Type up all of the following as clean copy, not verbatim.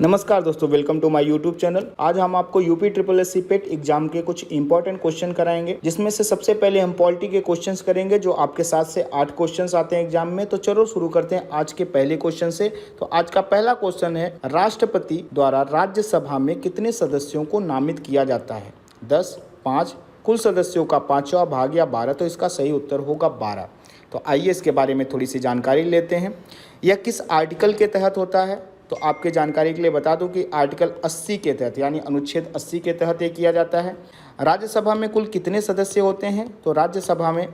नमस्कार दोस्तों, welcome to my YouTube channel. आज हम आपको UP triple S C PET exam के कुछ इंपॉर्टेंट क्वेश्चन कराएंगे, जिसमें से सबसे पहले हम पॉलिटी के क्वेश्चंस करेंगे, जो आपके 7 से 8 क्वेश्चंस आते हैं एग्जाम में। तो चलो शुरू करते हैं आज के पहले क्वेश्चन से। तो आज का पहला क्वेश्चन है, राष्ट्रपति द्वारा राज्यसभा में कितने सदस्यों को नामित किया जाता है? 10, 5, कुल सदस्यों का 5वां भाग या 12? तो इसका सही उत्तर होगा 12। तो आइए इसके बारे में थोड़ी सी जानकारी लेते हैं। यह किस आर्टिकल के तहत होता है? तो आपके जानकारी के लिए बता दूं कि आर्टिकल 80 के तहत, यानी अनुच्छेद 80 के तहत ये किया जाता है। राज्यसभा में कुल कितने सदस्य होते हैं? तो राज्यसभा में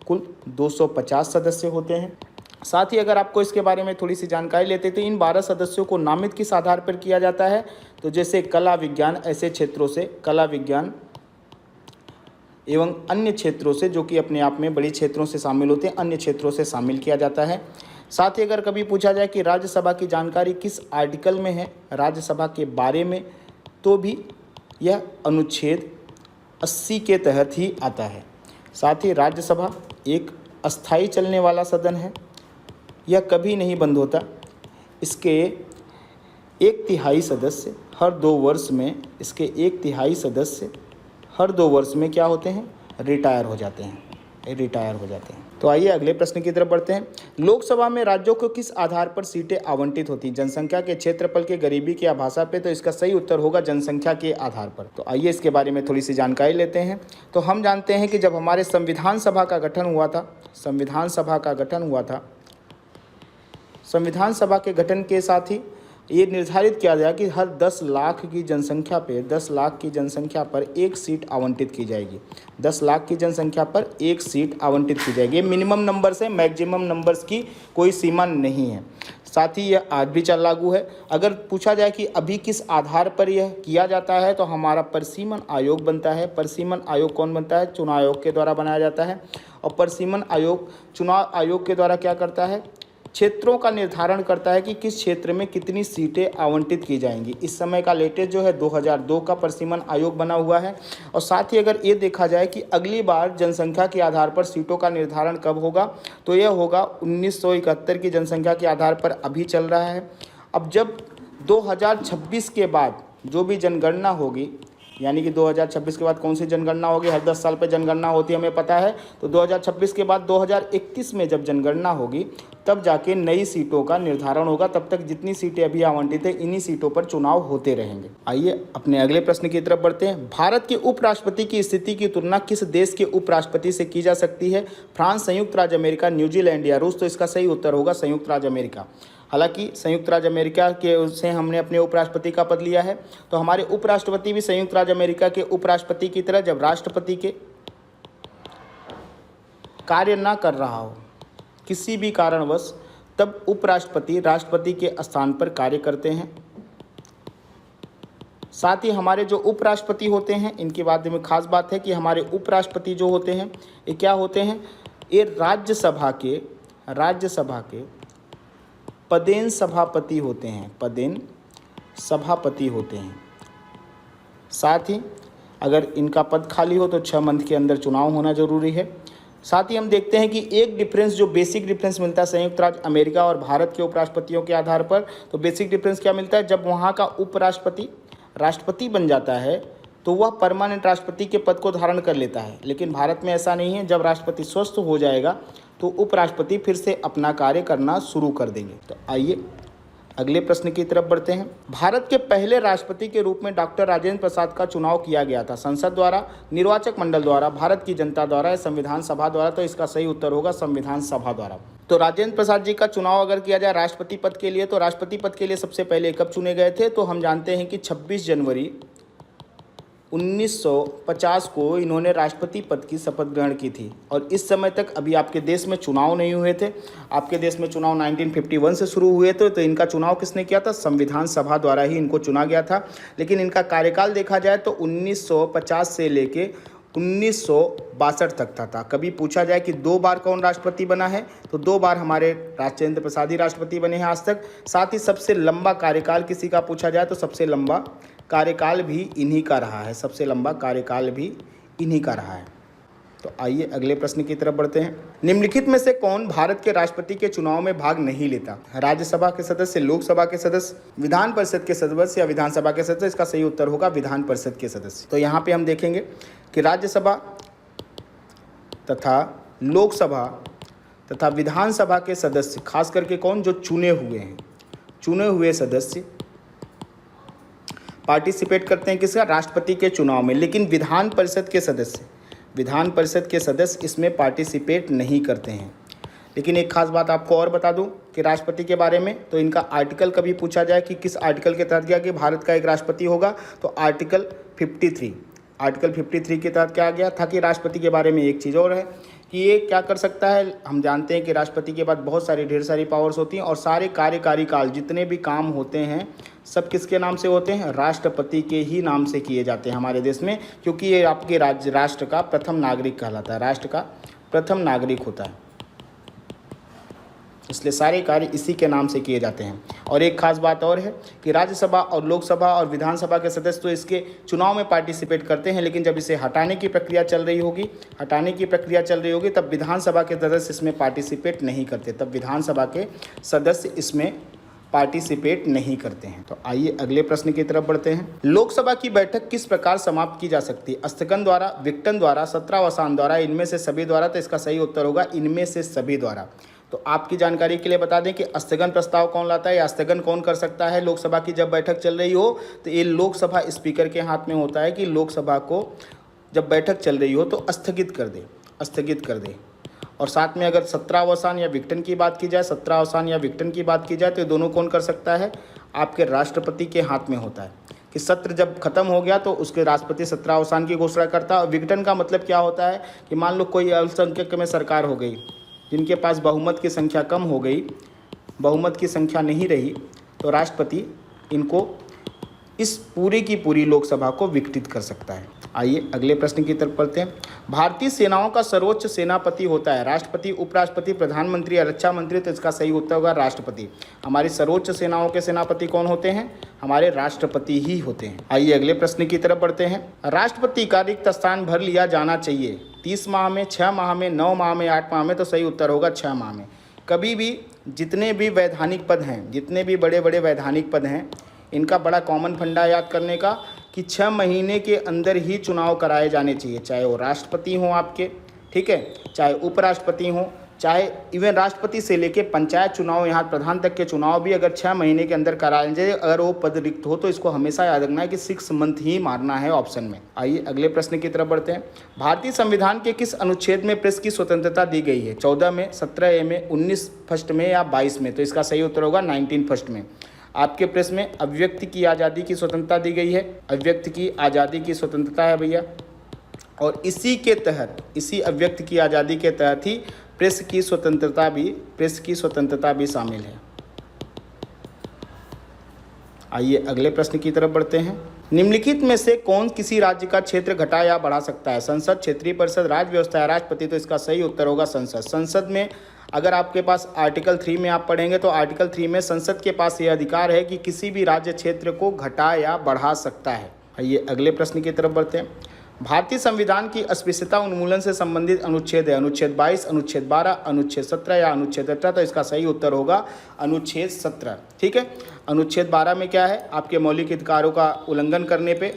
कुल 250 सदस्य होते हैं। साथ ही अगर आपको इसके बारे में थोड़ी सी जानकारी लेते हैं तो इन 12 सदस्यों को नामित किस आधार पर किया जाता है? तो जैसे कला विज्ञान, ऐसे क्षेत्रों से, कला विज्ञान एवं अन्य क्षेत्रों से, जो कि अपने आप में बड़ी क्षेत्रों से शामिल होते हैं, अन्य क्षेत्रों से शामिल किया जाता है। साथ ही अगर कभी पूछा जाए कि राज्यसभा की जानकारी किस आर्टिकल में है राज्यसभा के बारे में, तो भी यह अनुच्छेद 80 के तहत ही आता है। साथ ही राज्यसभा एक अस्थायी चलने वाला सदन है, यह कभी नहीं बंद होता। इसके 1/3 सदस्य हर 2 वर्ष में, इसके 1/3 सदस्य हर 2 वर्ष में क्या होते हैं? रिटायर हो जाते हैं। तो आइए अगले प्रश्न की तरफ बढ़ते हैं। लोकसभा में राज्यों को किस आधार पर सीटें आवंटित होती हैं? जनसंख्या के, क्षेत्रफल के, गरीबी के या भाषा पे? तो इसका सही उत्तर होगा जनसंख्या के आधार पर। तो आइए इसके बारे में थोड़ी सी जानकारी लेते हैं। तो हम जानते हैं कि जब हमारे संविधान सभा का गठन हुआ था, संविधान सभा के गठन के साथ ही ये निर्धारित किया गया कि हर 10 लाख की जनसंख्या पर 1 सीट आवंटित की जाएगी। 10 लाख की जनसंख्या पर 1 सीट आवंटित की जाएगी। मिनिमम नंबर्स है, मैक्सिमम नंबर्स की कोई सीमा नहीं है। साथ ही यह आज भी लागू है। अगर पूछा जाए कि अभी किस आधार पर यह किया जाता है, तो हमारा परिसीमन आयोग बनता है। परिसीमन आयोग कौन बनता है? चुनाव आयोग के द्वारा बनाया जाता है। और परिसीमन आयोग चुनाव आयोग के द्वारा क्या करता है? क्षेत्रों का निर्धारण करता है कि किस क्षेत्र में कितनी सीटें आवंटित की जाएंगी। इस समय का लेटेस्ट जो है 2002 का परिसीमन आयोग बना हुआ है। और साथ ही अगर ये देखा जाए कि अगली बार जनसंख्या के आधार पर सीटों का निर्धारण कब होगा, तो यह होगा 1971 की जनसंख्या के आधार पर अभी चल रहा है। अब जब 2026 के बाद जो भी जनगणना होगी, यानी कि 2026 के बाद कौन सी जनगणना होगी? हर 10 साल पर जनगणना होती है, हमें पता है। तो 2026 के बाद 2031 में जब जनगणना होगी, तब जाके नई सीटों का निर्धारण होगा। तब तक जितनी सीटें अभी आवंटित है, इन्हीं सीटों पर चुनाव होते रहेंगे। आइए अपने अगले प्रश्न की तरफ बढ़ते हैं। भारत के उपराष्ट्रपति की स्थिति की तुलना किस देश के उपराष्ट्रपति से की जा सकती है? फ्रांस, संयुक्त राज्य अमेरिका, न्यूजीलैंड या रूस? तो इसका सही उत्तर होगा संयुक्त राज्य अमेरिका। हालांकि संयुक्त राज्य अमेरिका के से हमने अपने उपराष्ट्रपति का पद लिया है, तो हमारे उपराष्ट्रपति भी संयुक्त राज्य अमेरिका के उपराष्ट्रपति की तरह, जब राष्ट्रपति के कार्य ना कर रहा हो किसी भी कारणवश, तब उपराष्ट्रपति राष्ट्रपति के स्थान पर कार्य करते हैं। साथ ही हमारे जो उपराष्ट्रपति होते हैं, इनके बारे में खास बात है कि हमारे उपराष्ट्रपति जो होते हैं, ये क्या होते हैं? ये राज्यसभा के पदेन सभापति होते हैं। साथ ही अगर इनका पद खाली हो तो 6 मंथ के अंदर चुनाव होना जरूरी है। साथ ही हम देखते हैं कि एक डिफरेंस, जो बेसिक डिफरेंस मिलता है संयुक्त राज्य अमेरिका और भारत के उपराष्ट्रपतियों के आधार पर, तो बेसिक डिफरेंस क्या मिलता है? जब वहाँ का उपराष्ट्रपति राष्ट्रपति बन जाता है, तो वह परमानेंट राष्ट्रपति के पद को धारण कर लेता है। लेकिन भारत में ऐसा नहीं है। जब राष्ट्रपति स्वस्थ हो जाएगा, तो उपराष्ट्रपति फिर से अपना कार्य करना शुरू कर देंगे। तो आइए अगले प्रश्न की तरफ बढ़ते हैं। भारत के पहले राष्ट्रपति के रूप में डॉक्टर राजेंद्र प्रसाद का चुनाव किया गया था। संसद द्वारा, निर्वाचक मंडल द्वारा, भारत की जनता द्वारा या संविधान सभा द्वारा? तो इसका सही उत्तर होगा संविधान सभा द्वारा। तो राजेंद्र प्रसाद जी का चुनाव अगर किया जाए राष्ट्रपति पद के लिए, तो राष्ट्रपति पद के लिए सबसे पहले कब चुने गए थे? तो हम जानते हैं कि 26 जनवरी 1950 को इन्होंने राष्ट्रपति पद की शपथ ग्रहण की थी। और इस समय तक अभी आपके देश में चुनाव नहीं हुए थे। आपके देश में चुनाव 1951 से शुरू हुए थे। तो इनका चुनाव किसने किया था? संविधान सभा द्वारा ही इनको चुना गया था। लेकिन इनका कार्यकाल देखा जाए तो 1950 से लेके 1962 तक था। कभी पूछा जाए कि 2 बार कौन राष्ट्रपति बना है, तो 2 बार हमारे राजेंद्र प्रसाद ही राष्ट्रपति बने हैं आज तक। साथ ही सबसे लंबा कार्यकाल किसी का पूछा जाए तो सबसे लंबा कार्यकाल भी इन्हीं का रहा है। तो आइए अगले प्रश्न की तरफ बढ़ते हैं। निम्नलिखित में से कौन भारत के राष्ट्रपति के चुनाव में भाग नहीं लेता? राज्यसभा के सदस्य, लोकसभा के सदस्य, विधान परिषद के सदस्य या विधानसभा के सदस्य? इसका सही उत्तर होगा विधान परिषद के सदस्य। तो यहाँ पे हम देखेंगे कि राज्यसभा तथा लोकसभा तथा विधानसभा के सदस्य, खास करके कौन, जो चुने हुए हैं, चुने हुए सदस्य पार्टिसिपेट करते हैं किसका? राष्ट्रपति के चुनाव में। लेकिन विधान परिषद के सदस्य इसमें पार्टिसिपेट नहीं करते हैं। लेकिन एक खास बात आपको और बता दूं कि राष्ट्रपति के बारे में, तो इनका आर्टिकल कभी पूछा जाए कि किस आर्टिकल के तहत गया कि भारत का एक राष्ट्रपति होगा, तो आर्टिकल 53 के तहत क्या गया था कि राष्ट्रपति के बारे में एक चीज़ और है कि ये क्या कर सकता है। हम जानते हैं कि राष्ट्रपति के बाद बहुत सारी ढेर सारी पावर्स होती हैं और सारे कार्यकारी काल जितने भी काम होते हैं सब किसके नाम से होते हैं? राष्ट्रपति के ही नाम से किए जाते हैं हमारे देश में, क्योंकि ये आपके राष्ट्र का प्रथम नागरिक कहलाता है, राष्ट्र का प्रथम नागरिक होता है, इसलिए सारे कार्य इसी के नाम से किए जाते हैं। और एक खास बात और है कि राज्यसभा और लोकसभा और विधानसभा के सदस्य तो इसके चुनाव में पार्टिसिपेट करते हैं, लेकिन जब इसे हटाने की प्रक्रिया चल रही होगी तब विधानसभा के सदस्य इसमें पार्टिसिपेट नहीं करते, पार्टिसिपेट नहीं करते हैं। तो आइए अगले प्रश्न की तरफ बढ़ते हैं। लोकसभा की बैठक किस प्रकार समाप्त की जा सकती है? स्थगन द्वारा, विघटन द्वारा, सत्रावसान द्वारा, इनमें से सभी द्वारा? तो इसका सही उत्तर होगा इनमें से सभी द्वारा। तो आपकी जानकारी के लिए बता दें कि स्थगन प्रस्ताव कौन लाता है या स्थगन कौन कर सकता है लोकसभा की जब बैठक चल रही हो? तो ये लोकसभा स्पीकर के हाथ में होता है कि लोकसभा को जब बैठक चल रही हो तो स्थगित कर दे। और साथ में अगर सत्रावसान या विघटन की बात की जाए, तो ये दोनों कौन कर सकता है? आपके राष्ट्रपति के हाथ में होता है कि सत्र जब खत्म हो गया तो उसके राष्ट्रपति सत्रावसान की घोषणा करता है। विघटन का मतलब क्या होता है कि मान लो कोई अल्पसंख्यक में सरकार हो गई, जिनके पास बहुमत की संख्या कम हो गई, बहुमत की संख्या नहीं रही, तो राष्ट्रपति इनको इस पूरी की पूरी लोकसभा को विघटित कर सकता है। आइए अगले प्रश्न की तरफ बढ़ते हैं। भारतीय सेनाओं का सर्वोच्च सेनापति होता है राष्ट्रपति, उपराष्ट्रपति, प्रधानमंत्री या रक्षा मंत्री? तो इसका सही उत्तर होगा राष्ट्रपति। हमारी सर्वोच्च सेनाओं के सेनापति कौन होते हैं? हमारे राष्ट्रपति ही होते हैं। आइए अगले प्रश्न की तरफ बढ़ते हैं। राष्ट्रपति का रिक्त स्थान भर लिया जाना चाहिए 30 माह में, 6 माह में, 9 माह में, 8 माह में? तो सही उत्तर होगा 6 माह में। कभी भी जितने भी वैधानिक पद हैं, जितने भी बड़े बड़े वैधानिक पद हैं, इनका बड़ा कॉमन फंडा याद करने का कि 6 महीने के अंदर ही चुनाव कराए जाने चाहिए, चाहे वो राष्ट्रपति हों आपके, ठीक है, चाहे उपराष्ट्रपति हों, चाहे इवन राष्ट्रपति से लेके पंचायत चुनाव, यहाँ प्रधान तक के चुनाव भी अगर 6 महीने के अंदर कराए जाए, अगर वो पद रिक्त हो तो इसको हमेशा याद रखना है कि 6 मंथ ही मारना है ऑप्शन में। आइए अगले प्रश्न की तरफ बढ़ते हैं। भारतीय संविधान के किस अनुच्छेद में प्रेस की स्वतंत्रता दी गई है? 14 में, 17A में, 19 फर्स्ट में या 22 में? तो इसका सही उत्तर होगा 19 फर्स्ट में। आपके प्रेस में अभिव्यक्ति की आज़ादी की स्वतंत्रता दी गई है, अभिव्यक्ति की आज़ादी की स्वतंत्रता है भैया, और इसी के तहत, इसी अभिव्यक्ति की आज़ादी के तहत ही प्रेस की स्वतंत्रता भी शामिल है। आइए अगले प्रश्न की तरफ बढ़ते हैं। निम्नलिखित में से कौन किसी राज्य का क्षेत्र घटा या बढ़ा सकता है? संसद, क्षेत्रीय परिषद, राज्य व्यवस्था या राष्ट्रपति? तो इसका सही उत्तर होगा संसद। संसद में अगर आपके पास आर्टिकल 3 में आप पढ़ेंगे तो आर्टिकल 3 में संसद के पास यह अधिकार है कि किसी भी राज्य क्षेत्र को घटा या बढ़ा सकता है। आइए अगले प्रश्न की तरफ बढ़ते हैं। भारतीय संविधान की अस्पृश्यता उन्मूलन से संबंधित अनुच्छेद है? अनुच्छेद 22, अनुच्छेद 12, अनुच्छेद 17 या अनुच्छेद 18? तो इसका सही उत्तर होगा अनुच्छेद 17। ठीक है, अनुच्छेद 12 में क्या है? आपके मौलिक अधिकारों का उल्लंघन करने पे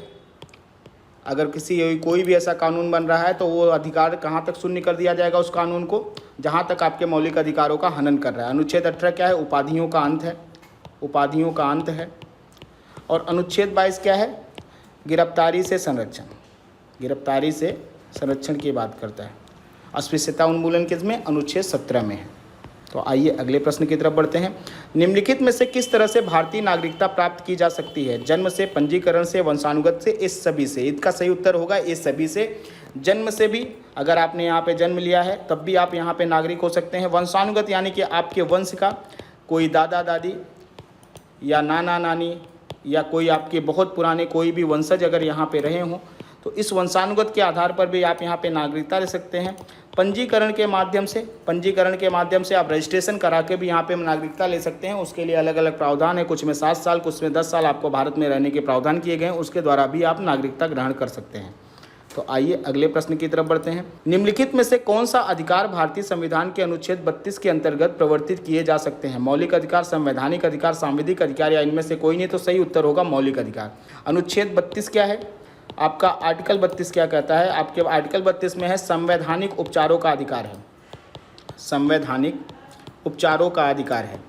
अगर कोई भी ऐसा कानून बन रहा है तो वो अधिकार कहाँ तक शून्य कर दिया जाएगा? उस कानून को जहाँ तक आपके मौलिक अधिकारों का हनन कर रहा है। अनुच्छेद 18 क्या है? उपाधियों का अंत है। और अनुच्छेद 22 क्या है? गिरफ्तारी से संरक्षण की बात करता है। अस्पृश्यता उन्मूलन किसमें? अनुच्छेद 17 में है। तो आइए अगले प्रश्न की तरफ बढ़ते हैं। निम्नलिखित में से किस तरह से भारतीय नागरिकता प्राप्त की जा सकती है? जन्म से, पंजीकरण से, वंशानुगत से, इस सभी से? इसका सही उत्तर होगा इस सभी से। जन्म से भी, अगर आपने यहाँ पे जन्म लिया है तब भी आप यहाँ पे नागरिक हो सकते हैं। वंशानुगत यानी कि आपके वंश का कोई दादा दादी या नाना नानी या कोई आपके बहुत पुराने कोई भी वंशज अगर यहाँ पे रहे हों तो इस वंशानुगत के आधार पर भी आप यहाँ पे नागरिकता ले सकते हैं। पंजीकरण के माध्यम से आप रजिस्ट्रेशन करा के भी यहाँ पे नागरिकता ले सकते हैं। उसके लिए अलग अलग प्रावधान है, कुछ में 7 साल, कुछ में 10 साल आपको भारत में रहने के प्रावधान किए गए हैं, उसके द्वारा भी आप नागरिकता ग्रहण कर सकते हैं। तो आइए अगले प्रश्न की तरफ बढ़ते हैं। निम्नलिखित में से कौन सा अधिकार भारतीय संविधान के अनुच्छेद 32 के अंतर्गत प्रवर्तित किए जा सकते हैं? मौलिक अधिकार, संवैधानिक अधिकार, सांविधिक अधिकार या इनमें से कोई नहीं? तो सही उत्तर होगा मौलिक अधिकार। अनुच्छेद 32 क्या है? आपका आर्टिकल 32 क्या कहता है? आपके आर्टिकल 32 में है संवैधानिक उपचारों का अधिकार है। संवैधानिक उपचारों का अधिकार है।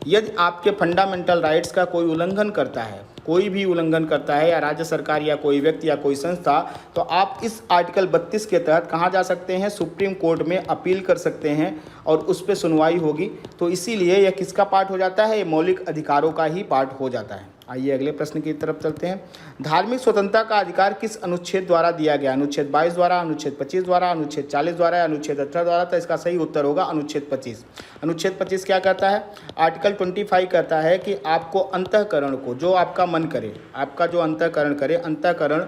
यदि आपके फंडामेंटल राइट्स का कोई उल्लंघन करता है, कोई भी उल्लंघन करता है, या राज्य सरकार या कोई व्यक्ति या कोई संस्था, तो आप इस आर्टिकल 32 के तहत कहाँ जा सकते हैं? सुप्रीम कोर्ट में अपील कर सकते हैं और उस पर सुनवाई होगी। तो इसीलिए यह किसका पार्ट हो जाता है? ये मौलिक अधिकारों का ही पार्ट हो जाता है। आइए अगले प्रश्न की तरफ चलते हैं। धार्मिक स्वतंत्रता का अधिकार किस अनुच्छेद द्वारा दिया गया? अनुच्छेद 22 द्वारा, अनुच्छेद 25 द्वारा, अनुच्छेद 40 द्वारा या अनुच्छेद 18 द्वारा? तो इसका सही उत्तर होगा अनुच्छेद 25। अनुच्छेद 25 क्या कहता है? आर्टिकल 25 कहता है कि आपको अंतःकरण को, जो आपका मन करे, आपका जो अंतःकरण करे, अंतःकरण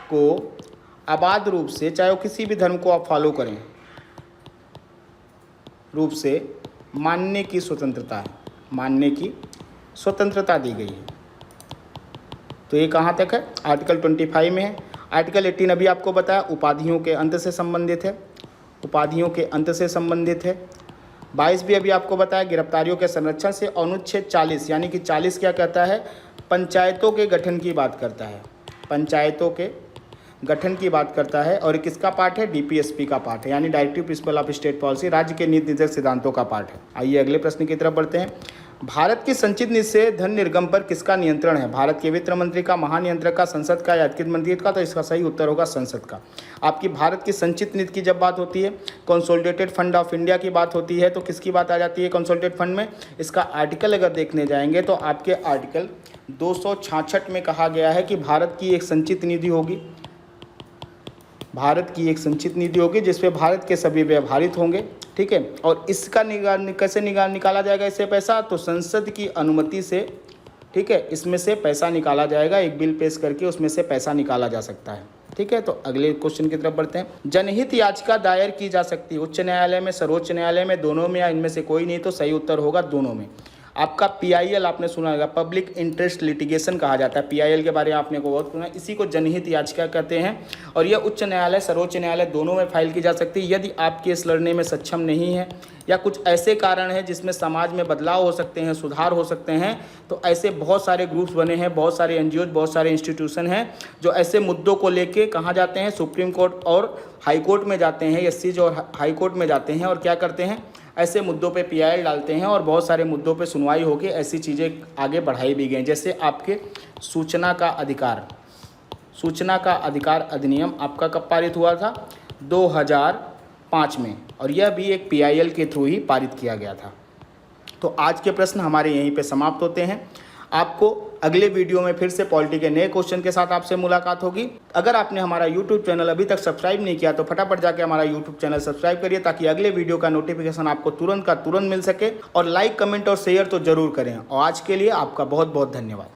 को आबाद रूप से, चाहे वो किसी भी धर्म को आप फॉलो करें, रूप से मानने की स्वतंत्रता है, मानने की स्वतंत्रता दी गई है। तो ये कहाँ तक है? आर्टिकल 25 में है। आर्टिकल 18 अभी आपको बताया उपाधियों के अंत से संबंधित है, उपाधियों के अंत से संबंधित है। 22 भी अभी आपको बताया गिरफ्तारियों के संरक्षण से। अनुच्छेद 40 यानी कि 40 क्या कहता है? पंचायतों के गठन की बात करता है, पंचायतों के गठन की बात करता है। और किसका पार्ट है? डीपीएसपी का पार्ट है, यानी directive principle of state policy, राज्य के नीति निर्देशक सिद्धांतों का पार्ट है। आइए अगले प्रश्न की तरफ बढ़ते हैं। भारत की संचित नीति से धन निर्गम पर किसका नियंत्रण है? भारत के वित्त मंत्री का, महानियंत्रक का, संसद का या अधिकृत मंत्री का? तो इसका सही उत्तर होगा संसद का। आपकी भारत की संचित नीति की जब बात होती है, कंसोलिडेटेड फंड ऑफ इंडिया की बात होती है, तो किसकी बात आ जाती है कंसोलिडेटेड फंड में? इसका आर्टिकल अगर देखने जाएंगे तो आपके आर्टिकल 266 में कहा गया है कि भारत की एक संचित निधि होगी, भारत की एक संचित निधि होगी जिसपे भारत के सभी व्यवहारित होंगे, ठीक है। और इसका कैसे निकाला जाएगा इससे पैसा? तो संसद की अनुमति से, ठीक है, इसमें से पैसा निकाला जाएगा। एक बिल पेश करके उसमें से पैसा निकाला जा सकता है, ठीक है। तो अगले क्वेश्चन की तरफ बढ़ते हैं। जनहित याचिका दायर की जा सकती है उच्च न्यायालय में, सर्वोच्च न्यायालय में, दोनों में या इनमें से कोई नहीं? तो सही उत्तर होगा दोनों में। आपका PIL आपने सुना होगा, पब्लिक इंटरेस्ट लिटिगेशन कहा जाता है। PIL के बारे में आपने को बहुत सुना, इसी को जनहित याचिका कहते हैं। और यह उच्च न्यायालय, सर्वोच्च न्यायालय दोनों में फाइल की जा सकती है। यदि आप केस लड़ने में सक्षम नहीं है या कुछ ऐसे कारण हैं जिसमें समाज में बदलाव हो सकते हैं, सुधार हो सकते हैं, तो ऐसे बहुत सारे ग्रुप्स बने हैं, बहुत सारे NGOs, बहुत सारे इंस्टीट्यूशन हैं जो ऐसे मुद्दों को लेके कहाँ जाते हैं? सुप्रीम कोर्ट और हाई कोर्ट में जाते हैं, SCs और हाई कोर्ट में जाते हैं और क्या करते हैं? ऐसे मुद्दों पे PIL डालते हैं और बहुत सारे मुद्दों पे सुनवाई होकर ऐसी चीज़ें आगे बढ़ाई भी गई। जैसे आपके सूचना का अधिकार, सूचना का अधिकार अधिनियम आपका कब पारित हुआ था? 2005 में, और यह भी एक PIL के थ्रू ही पारित किया गया था। तो आज के प्रश्न हमारे यहीं पे समाप्त होते हैं। आपको अगले वीडियो में फिर से पॉलिटी के नए क्वेश्चन के साथ आपसे मुलाकात होगी। अगर आपने हमारा YouTube चैनल अभी तक सब्सक्राइब नहीं किया तो फटाफट जाके हमारा YouTube चैनल सब्सक्राइब करिए, ताकि अगले वीडियो का नोटिफिकेशन आपको तुरंत का तुरंत मिल सके। और लाइक, कमेंट और शेयर तो जरूर करें। और आज के लिए आपका बहुत बहुत धन्यवाद।